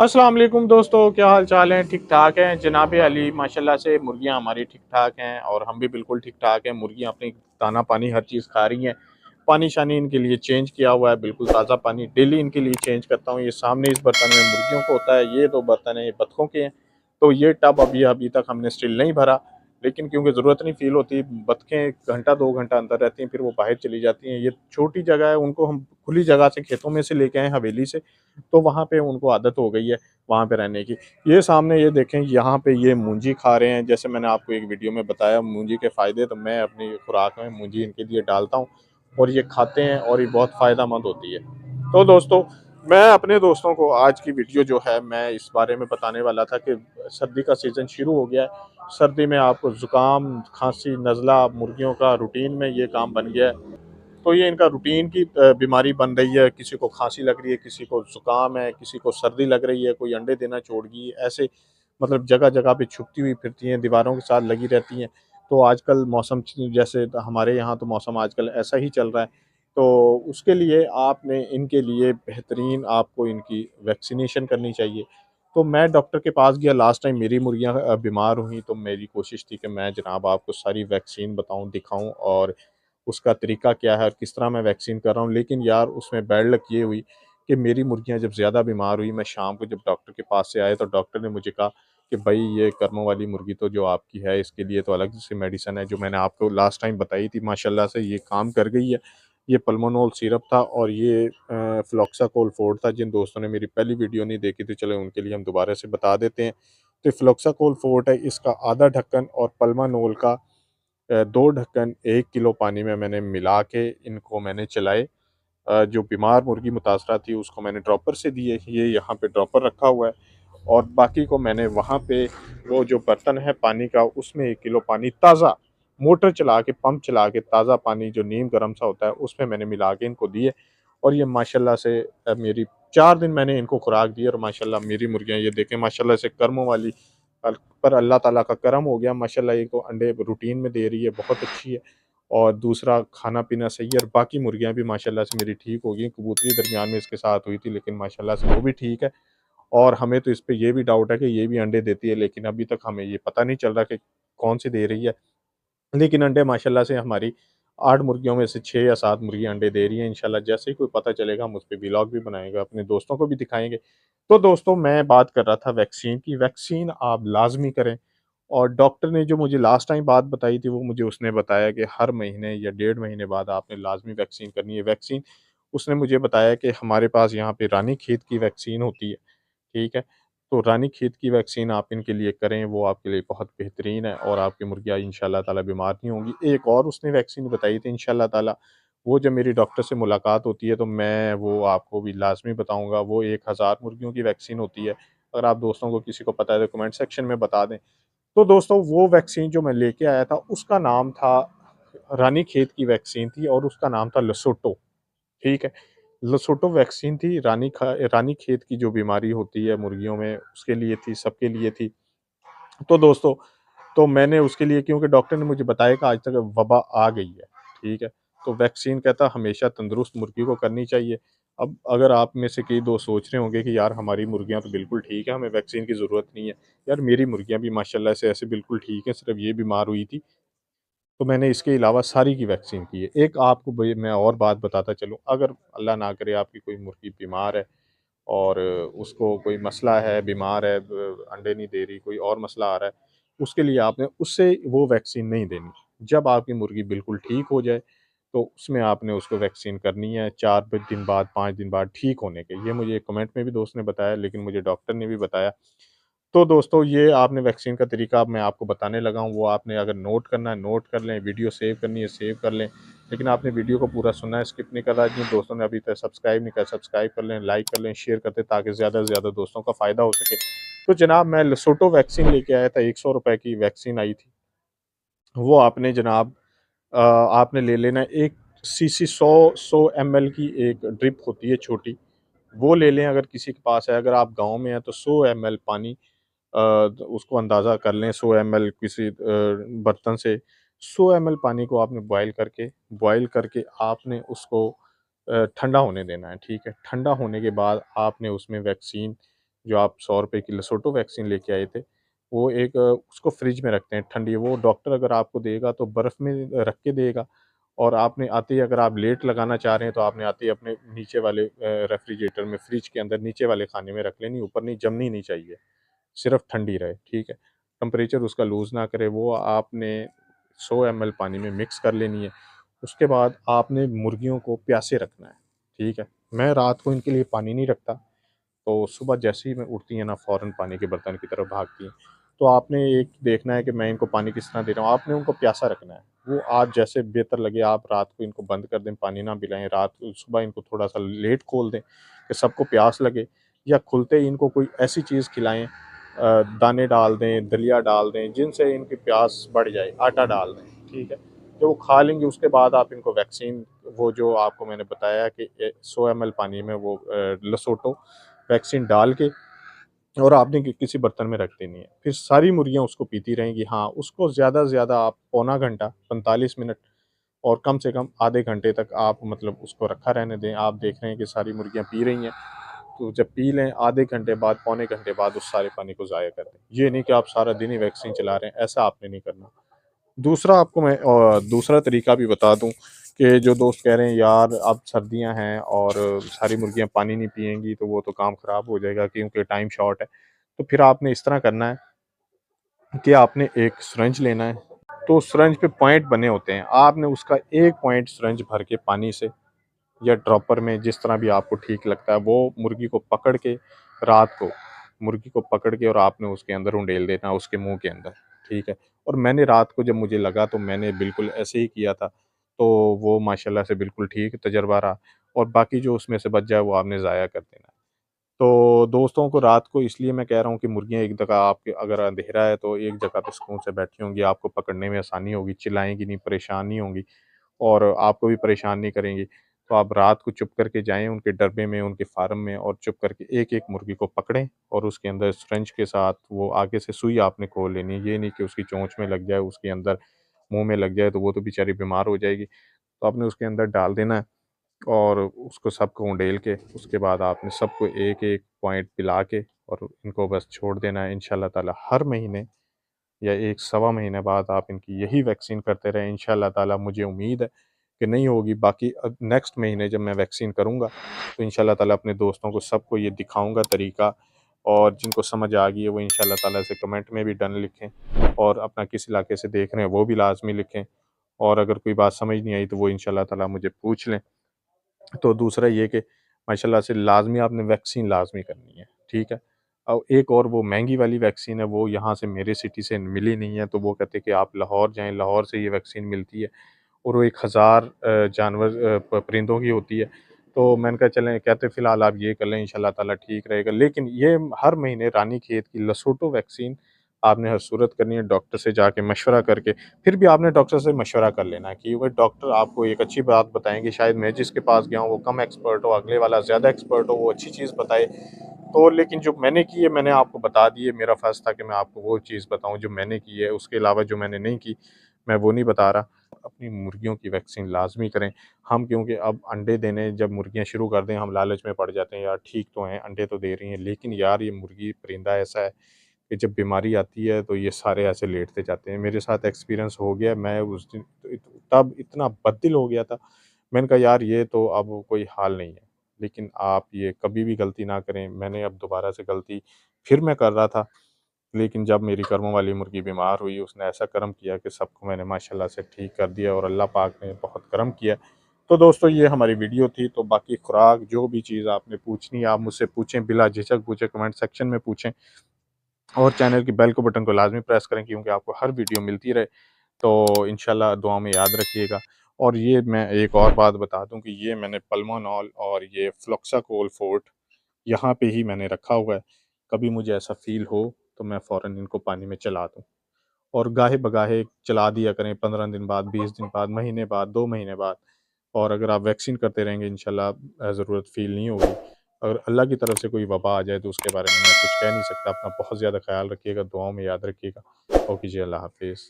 अस्सलाम वालेकुम दोस्तों, क्या हाल चाल है? ठीक ठाक हैं जनाब अली। माशाल्लाह से मुर्गियां हमारी ठीक ठाक हैं और हम भी बिल्कुल ठीक ठाक हैं। मुर्गियां अपनी दाना पानी हर चीज़ खा रही हैं। पानी शानी इनके लिए चेंज किया हुआ है, बिल्कुल ताज़ा पानी डेली इनके लिए चेंज करता हूँ। ये सामने इस बर्तन में मुर्गियों को होता है, ये दो बर्तन है ये बतखों के हैं। तो ये टब अभी अभी तक हमने स्टिल नहीं भरा, लेकिन क्योंकि ज़रूरत नहीं फील होती। बतखें घंटा 2 घंटा अंदर रहती हैं, फिर वो बाहर चली जाती हैं। ये छोटी जगह है, उनको हम खुली जगह से खेतों में से लेके आए हवेली से, तो वहाँ पे उनको आदत हो गई है वहाँ पे रहने की। ये सामने ये देखें, यहाँ पे ये मूंजी खा रहे हैं। जैसे मैंने आपको एक वीडियो में बताया मूंजी के फ़ायदे, तो मैं अपनी खुराक में मूंजी इनके लिए डालता हूँ और ये खाते हैं और ये बहुत फ़ायदेमंद होती है। तो दोस्तों, मैं अपने दोस्तों को आज की वीडियो जो है मैं इस बारे में बताने वाला था कि सर्दी का सीज़न शुरू हो गया है। सर्दी में आपको ज़ुकाम, खांसी, नज़ला मुर्गियों का रूटीन में ये काम बन गया है। तो ये इनका रूटीन की बीमारी बन रही है। किसी को खांसी लग रही है, किसी को ज़ुकाम है, किसी को सर्दी लग रही है, कोई अंडे देना छोड़ गई है। ऐसे मतलब जगह-जगह पे छुपती हुई फिरती हैं, दीवारों के साथ लगी रहती हैं। तो आजकल मौसम जैसे हमारे यहाँ तो मौसम आजकल ऐसा ही चल रहा है। तो उसके लिए आपने इनके लिए बेहतरीन आपको इनकी वैक्सीनेशन करनी चाहिए। तो मैं डॉक्टर के पास गया लास्ट टाइम, मेरी मुर्गियाँ बीमार हुईं, तो मेरी कोशिश थी कि मैं जनाब आपको सारी वैक्सीन बताऊँ, दिखाऊँ और उसका तरीका क्या है और किस तरह मैं वैक्सीन कर रहा हूँ। लेकिन यार उसमें बैड लक ये हुई कि मेरी मुर्गियाँ जब ज़्यादा बीमार हुई, मैं शाम को जब डॉक्टर के पास से आया तो डॉक्टर ने मुझे कहा कि भई ये कर्मों वाली मुर्गी तो जो आपकी है, इसके लिए तो अलग से मेडिसिन है, जो मैंने आपको लास्ट टाइम बताई थी। माशाल्लाह से ये काम कर गई है। ये पल्मोनॉल सिरप था और ये फ्लॉक्साकोल फोर्ट था। जिन दोस्तों ने मेरी पहली वीडियो नहीं देखी थी, चलो उनके लिए हम दोबारा से बता देते हैं। तो फ्लॉक्साकोल फोर्ट है, इसका आधा ढक्कन और पल्मानोल का 2 ढक्कन 1 किलो पानी में मैंने मिला के इनको मैंने चलाए। जो बीमार मुर्गी मुतासरा थी उसको मैंने ड्रॉपर से दिए, ये यहाँ पे ड्रॉपर रखा हुआ है और बाकी को मैंने वहाँ पे वो जो बर्तन है पानी का, उसमें 1 किलो पानी ताज़ा मोटर चला के, पंप चला के ताज़ा पानी जो नीम गर्म सा होता है उसमें मैंने मिला के इनको दिए। और ये माशाल्लाह से मेरी 4 दिन मैंने इनको खुराक दी और माशाल्लाह मेरी मुर्गियाँ ये देखें माशाल्लाह से कर्मों वाली पर अल्लाह ताला का करम हो गया। माशाल्लाह एक तो अंडे रूटीन में दे रही है, बहुत अच्छी है और दूसरा खाना-पीना सही है और बाकी मुर्गियाँ भी माशाल्लाह से मेरी ठीक हो गई। कबूतरी दरमियान में इसके साथ हुई थी, लेकिन माशाल्लाह से वो भी ठीक है और हमें तो इस पे ये भी डाउट है कि ये भी अंडे देती है, लेकिन अभी तक हमें ये पता नहीं चल रहा कि कौन-सी दे रही है। लेकिन अंडे माशाल्लाह से हमारी 8 मुर्गियों में से 6 या 7 मुर्गियाँ अंडे दे रही हैं। इंशाल्लाह जैसे ही कोई पता चलेगा हम उस पे व्लॉग भी बनाएँगे, अपने दोस्तों को भी दिखाएँगे। तो दोस्तों, मैं बात कर रहा था वैक्सीन की। वैक्सीन आप लाज़मी करें और डॉक्टर ने जो मुझे लास्ट टाइम बात बताई थी, वो मुझे उसने बताया कि हर महीने या डेढ़ महीने बाद आपने लाज़मी वैक्सीन करनी है। वैक्सीन उसने मुझे बताया कि हमारे पास यहाँ पे रानीखेत की वैक्सीन होती है, ठीक है? तो रानीखेत की वैक्सीन आप इनके लिए करें, वो आपके लिए बहुत बेहतरीन है और आपकी मुर्गियाँ इंशाअल्लाह ताला बीमार नहीं होंगी। एक और उसने वैक्सीन बताई थी इंशाअल्लाह ताला, वो जब मेरी डॉक्टर से मुलाकात होती है तो मैं वो आपको भी लाज़मी बताऊँगा। वो 1000 मुर्गियों की वैक्सीन होती है। अगर आप दोस्तों को किसी को पता है तो कमेंट सेक्शन में बता दें। तो दोस्तों, वो वैक्सीन जो मैं लेके आया था उसका नाम था, रानीखेत की वैक्सीन थी और उसका नाम था लेसोटो, ठीक है? लेसोटो वैक्सीन थी, रानीखेत की जो बीमारी होती है मुर्गियों में उसके लिए थी, सबके लिए थी। तो दोस्तों, तो मैंने उसके लिए, क्योंकि डॉक्टर ने मुझे बताया कि आज तक वबा आ गई है, ठीक है? तो वैक्सीन कहता हमेशा तंदुरुस्त मुर्गी को करनी चाहिए। अब अगर आप में से कई दोस्त सोच रहे होंगे कि यार हमारी मुर्गियाँ तो बिल्कुल ठीक है, हमें वैक्सीन की ज़रूरत नहीं है। यार मेरी मुर्गियाँ भी माशाल्लाह से ऐसे बिल्कुल ठीक हैं, सिर्फ़ ये बीमार हुई थी। तो मैंने इसके अलावा सारी की वैक्सीन की है। एक आपको भई मैं और बात बताता चलूँ, अगर अल्लाह ना करे आपकी कोई मुर्गी बीमार है और उसको कोई मसला है, बीमार है, अंडे नहीं दे रही, कोई और मसला आ रहा है, उसके लिए आपने उससे वो वैक्सीन नहीं देनी। जब आपकी मुर्गी बिल्कुल ठीक हो जाए, तो उसमें आपने उसको वैक्सीन करनी है 4 दिन बाद, 5 दिन बाद ठीक होने के। ये मुझे कमेंट में भी दोस्त ने बताया, लेकिन मुझे डॉक्टर ने भी बताया। तो दोस्तों, ये आपने वैक्सीन का तरीका अब मैं आपको बताने लगा हूँ, वो आपने अगर नोट करना है, नोट कर लें, वीडियो सेव करनी है, सेव कर लें। लेकिन आपने वीडियो को पूरा सुनना है, स्किप नहीं करना है। जिन दोस्तों ने अभी तक सब्सक्राइब नहीं करा, सब्सक्राइब कर लें, लाइक कर लें, शेयर कर दें ताकि ज़्यादा से ज़्यादा दोस्तों का फ़ायदा हो सके। तो जनाब मैं लेसोटो वैक्सीन लेके आया था, ₹100 की वैक्सीन आई थी। वो आपने जनाब आपने ले लेना है 1 सीसी 100 एमएल की एक ड्रिप होती है छोटी, वो ले लें अगर किसी के पास है। अगर आप गाँव में हैं तो 100 एमएल पानी, उसको अंदाज़ा कर लें 100 एमएल किसी बर्तन से 100 एमएल पानी को आपने बॉयल करके आपने उसको ठंडा होने देना है, ठीक है? ठंडा होने के बाद आपने उसमें वैक्सीन जो आप 100 रुपये की लसोटो वैक्सीन लेके आए थे, वो एक उसको फ्रिज में रखते हैं ठंडी, वो डॉक्टर अगर आपको देगा तो बर्फ़ में रख के देगा, और आपने आते ही, अगर आप लेट लगाना चाह रहे हैं तो आपने आते ही अपने नीचे वाले रेफ्रिजरेटर में, फ्रिज के अंदर नीचे वाले खाने में रख लेनी, ऊपर नहीं, जमनी नहीं चाहिए, सिर्फ़ ठंडी रहे, ठीक है। टेम्परेचर उसका लूज़ ना करे, वो आपने 100 ml पानी में मिक्स कर लेनी है। उसके बाद आपने मुर्गियों को प्यासे रखना है, ठीक है। मैं रात को इनके लिए पानी नहीं रखता, तो सुबह जैसे ही मैं उठती हैं ना, फ़ौरन पानी के बर्तन की तरफ भागती हैं। तो आपने एक देखना है कि मैं इनको पानी किस तरह दे रहा हूँ, आपने उनको प्यासा रखना है। वो आज जैसे बेहतर लगे, आप रात को इनको बंद कर दें, पानी ना पिलाएँ, रात को सुबह इनको थोड़ा-सा लेट खोल दें कि सबको प्यास लगे, या खुलते ही इनको कोई ऐसी चीज़ खिलाएँ, दाने डाल दें, दलिया डाल दें, जिनसे इनकी प्यास बढ़ जाए, आटा डाल दें, ठीक है। जो वो खा लेंगे, उसके बाद आप इनको वैक्सीन, वो जो आपको मैंने बताया कि 100 ml पानी में वो लसोटो वैक्सीन डाल के, और आपने किसी बर्तन में रख देनी है। फिर सारी मुर्गियाँ उसको पीती रहेंगी। हाँ, उसको ज़्यादा से ज़्यादा आप पौना घंटा, 45 मिनट, और कम से कम आधे घंटे तक आप मतलब उसको रखा रहने दें। आप देख रहे हैं कि सारी मुर्गियाँ पी रही हैं, तो जब पी लें, आधे घंटे बाद, पौने घंटे बाद उस सारे पानी को ज़ाया कर दें। ये नहीं कि आप सारा दिन ही वैक्सीन चला रहे हैं, ऐसा आपने नहीं करना। दूसरा आपको मैं दूसरा तरीका भी बता दूँ, कि जो दोस्त कह रहे हैं यार अब सर्दियाँ हैं और सारी मुर्गियाँ पानी नहीं पिएँगी तो वो तो काम ख़राब हो जाएगा क्योंकि टाइम शॉर्ट है। तो फिर आपने इस तरह करना है कि आपने एक सिरिंज लेना है, तो सिरिंज पे पॉइंट बने होते हैं, आपने उसका एक पॉइंट सिरिंज भर के पानी से, या ड्रॉपर में, जिस तरह भी आपको ठीक लगता है, वो मुर्गी को पकड़ के, रात को मुर्गी को पकड़ के, और आपने उसके अंदर उंडेल देना, उसके मुँह के अंदर, ठीक है। और मैंने रात को जब मुझे लगा तो मैंने बिल्कुल ऐसे ही किया था, तो वो माशाल्लाह से बिल्कुल ठीक तजुर्बा रहा, और बाकी जो उसमें से बच जाए वो आपने ज़ाया कर देना है। तो दोस्तों को रात को इसलिए मैं कह रहा हूँ कि मुर्गियाँ एक जगह, आपके अगर अंधेरा है तो एक जगह पे सुकून से बैठी होंगी, आपको पकड़ने में आसानी होगी, चिल्लाएँगी नहीं, परेशान नहीं होंगी, और आपको भी परेशान नहीं करेंगी। तो आप रात को चुप करके जाएँ उनके डब्बे में, उनके फ़ार्म में, और चुप करके एक-एक मुर्गी को पकड़ें, और उसके अंदर सिरिंज के साथ वो आगे से सुई आपने खोल लेनी है। ये नहीं कि उसकी चोंच में लग जाए, उसके अंदर मुँह में लग जाए तो वो तो बेचारी बीमार हो जाएगी। तो आपने उसके अंदर डाल देना है, और उसको सबको उंडेल के, उसके बाद आपने सबको एक-एक पॉइंट पिला के, और इनको बस छोड़ देना है। इंशाअल्लाह ताला हर महीने या 1 सवा महीने बाद आप इनकी यही वैक्सीन करते रहें। इंशाअल्लाह ताला मुझे उम्मीद है कि नहीं होगी, बाकी नेक्स्ट महीने जब मैं वैक्सीन करूँगा, तो इंशाअल्लाह ताला अपने दोस्तों को सबको ये दिखाऊँगा तरीका, और जिनको समझ आ गई है वो इंशाअल्लाह ताला से कमेंट में भी डन लिखें, और अपना किस इलाके से देख रहे हैं वो भी लाज़मी लिखें, और अगर कोई बात समझ नहीं आई तो वो इंशाअल्लाह ताला मुझे पूछ लें। तो दूसरा ये कि माशाल्लाह से लाज़मी आपने वैक्सीन लाज़मी करनी है, ठीक है? और एक और वो महँगी वाली वैक्सीन है, वो यहाँ से मेरे सिटी से मिली नहीं है, तो वो कहते हैं कि आप लाहौर जाएँ, लाहौर से ये वैक्सीन मिलती है, और वो 1000 जानवर प परिंदों की होती है। तो मैंने कहा चलें, कहते फ़िलहाल आप ये कर लें, इंशाअल्लाह ताला ठीक रहेगा। लेकिन ये हर महीने रानीखेत की लसोटो वैक्सीन आपने हर सूरत करनी है, डॉक्टर से जाके मशवरा करके। फिर भी आपने डॉक्टर से मशवरा कर लेना है, कि वो डॉक्टर आपको एक अच्छी बात बताएँगे, शायद मैं जिसके पास गया हूँ वो कम एक्सपर्ट हो, अगले वाला ज़्यादा एक्सपर्ट हो, वो अच्छी चीज़ बताए। तो लेकिन जो मैंने की है, मैंने आपको बता दी है, मेरा फ़र्ज़ था कि मैं आपको वो चीज़ बताऊँ जो मैंने की है, उसके अलावा जो मैंने नहीं की, मैं वो नहीं बता रहा। अपनी मुर्गियों की वैक्सीन लाज़मी करें। हम क्योंकि अब अंडे देने जब मुर्गियाँ शुरू कर दें, हम लालच में पड़ जाते हैं, यार ठीक तो हैं, अंडे तो दे रही हैं, लेकिन यार ये मुर्गी परिंदा ऐसा है कि जब बीमारी आती है तो ये सारे ऐसे लेटते जाते हैं। मेरे साथ एक्सपीरियंस हो गया, मैं उस दिन तब इतना बददिल हो गया था। मैंने कहा यार ये तो अब कोई हाल नहीं है। लेकिन आप ये कभी भी गलती ना करें। मैंने अब दोबारा से गलती फिर मैं कर रहा था, लेकिन जब मेरी कर्मों वाली मुर्गी बीमार हुई, उसने ऐसा करम किया कि सबको मैंने माशाल्लाह से ठीक कर दिया, और अल्लाह पाक ने बहुत करम किया। तो दोस्तों ये हमारी वीडियो थी, तो बाकी खुराक जो भी चीज़ आपने पूछनी है आप मुझसे पूछें, बिला झिझक पूछें, कमेंट सेक्शन में पूछें, और चैनल की बेल को बटन को लाज़मी प्रेस करें, क्योंकि आपको हर वीडियो मिलती रहे। तो इंशाल्लाह दुआ में याद रखिएगा। और ये मैं एक और बात बता दूँ कि ये मैंने पल्मोनॉल और ये फ्लॉक्साकोल फोर्ट यहाँ पे ही मैंने रखा हुआ है। कभी मुझे ऐसा फ़ील हो तो मैं फ़ौरन इनको पानी में चला दूँ, और गाहे-बगाहे चला दिया करें, 15 दिन बाद, 20 दिन बाद, महीने बाद, 2 महीने बाद। और अगर आप वैक्सीन करते रहेंगे, इंशाल्लाह ज़रूरत फ़ील नहीं होगी। अगर अल्लाह की तरफ से कोई वबा आ जाए तो उसके बारे में मैं कुछ कह नहीं सकता। अपना बहुत ज़्यादा ख़्याल रखिएगा, दुआओं में याद रखिएगा। ओके जी, अल्लाह हाफ़िज़।